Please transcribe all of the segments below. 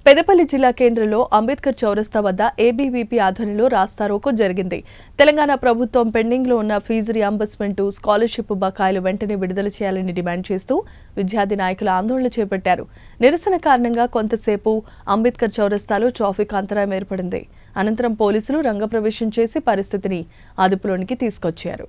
పెద్దపల్లి జిల్లా కేంద్రంలో అంబేద్కర్ చౌరస్తా వద్ద ఏబీవీపీ ఆధ్వర్యంలో రాస్తారోకో జరిగింది. తెలంగాణ ప్రభుత్వం పెండింగ్లో ఉన్న ఫీజు రియంబర్స్మెంట్, స్కాలర్షిప్ బకాయిలు వెంటనే విడుదల చేయాలని డిమాండ్ చేస్తూ విద్యార్థి నాయకులు ఆందోళన చేపట్టారు. నిరసన కారణంగా కొంతసేపు అంబేద్కర్ చౌరస్తాలో ట్రాఫిక్ అంతరాయం ఏర్పడింది. అనంతరం పోలీసులు రంగప్రవేశం చేసి పరిస్థితిని అదుపులోనికి తీసుకొచ్చారు.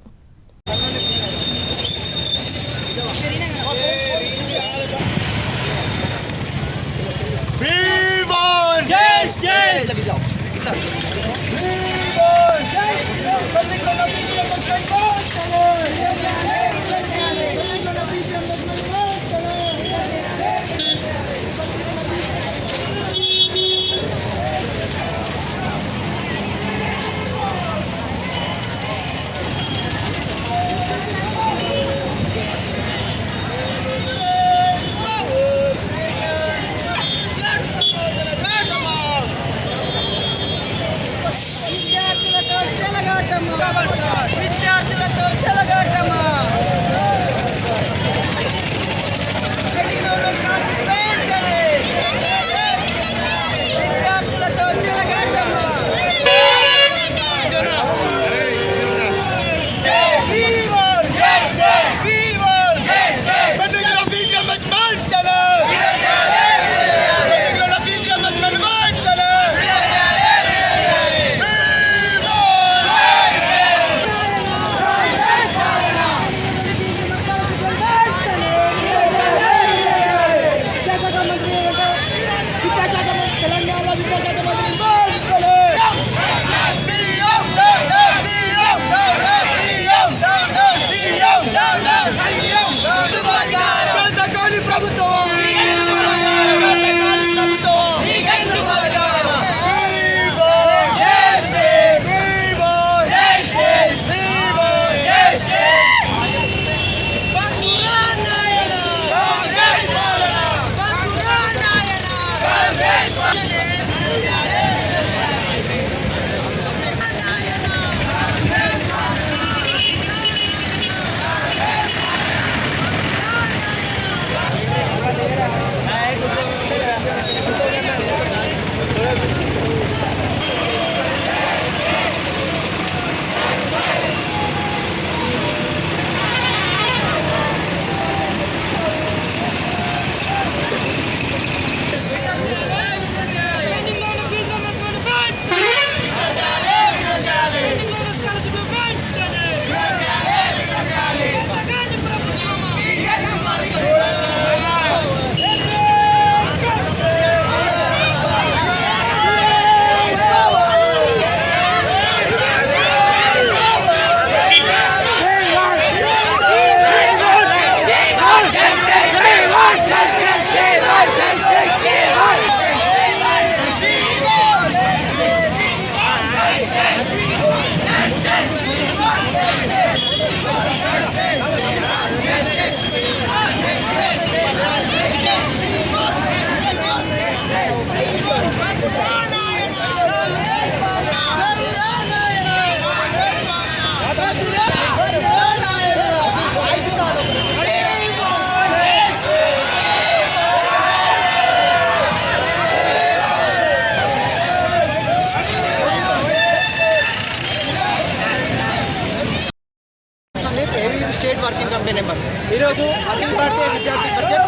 స్టేట్ వర్కింగ్ కమిటీ నెంబర్ ఈరోజు అఖిల భారతీయ విద్యార్థి పరిషత్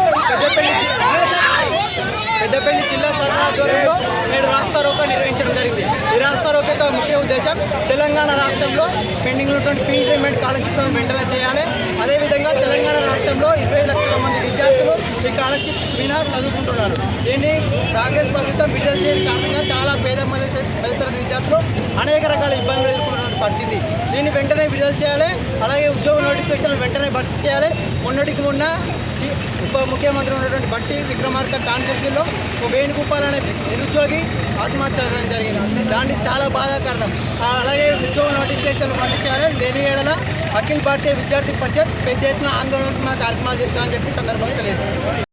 పెద్దపల్లి జిల్లా శాఖ ఆధ్వర్యంలో నేడు రాస్తారోకో నిర్వహించడం జరిగింది. ఈ రాస్తారోకో యొక్క ముఖ్య ఉద్దేశం తెలంగాణ రాష్ట్రంలో పెండింగ్ ఉన్నటువంటి ఫీజు రియంబర్స్మెంట్ స్కాలర్షిప్లను వెంటనే చేయాలి. అదేవిధంగా తెలంగాణ రాష్ట్రంలో 20 లక్షల మంది విద్యార్థులు ఈ స్కాలర్షిప్ వినా చదువుకుంటున్నారు. దీన్ని కాంగ్రెస్ ప్రభుత్వం విడుదల చేయడం కారణంగా చాలా పేద తరగతి విద్యార్థులు అనేక రకాల ఇబ్బందులు ఎదుర్కొన్నటువంటి పరిస్థితి. దీన్ని వెంటనే విడుదల చేయాలి. అలాగే ఉద్యోగ నోటిఫికేషన్లు వెంటనే భర్తీ చేయాలి. మొన్నటికి మొన్న ఉప ముఖ్యమంత్రి ఉన్నటువంటి బట్టి విక్రమార్క కాన్స్టిట్యూన్సీలో వేణుగోపాల్ అనే నిరుద్యోగి ఆత్మహత్య జరిగింది. దాన్ని చాలా బాధాకరణం. అలాగే ఉద్యోగ నోటిఫికేషన్లు భర్తీ చేయాలి. లేని ఏడల అఖిల భారతీయ విద్యార్థి పరిషత్ పెద్ద ఎత్తున ఆందోళనాత్మక కార్యక్రమాలు చేస్తామని చెప్పి సందర్భంగా తెలియదు.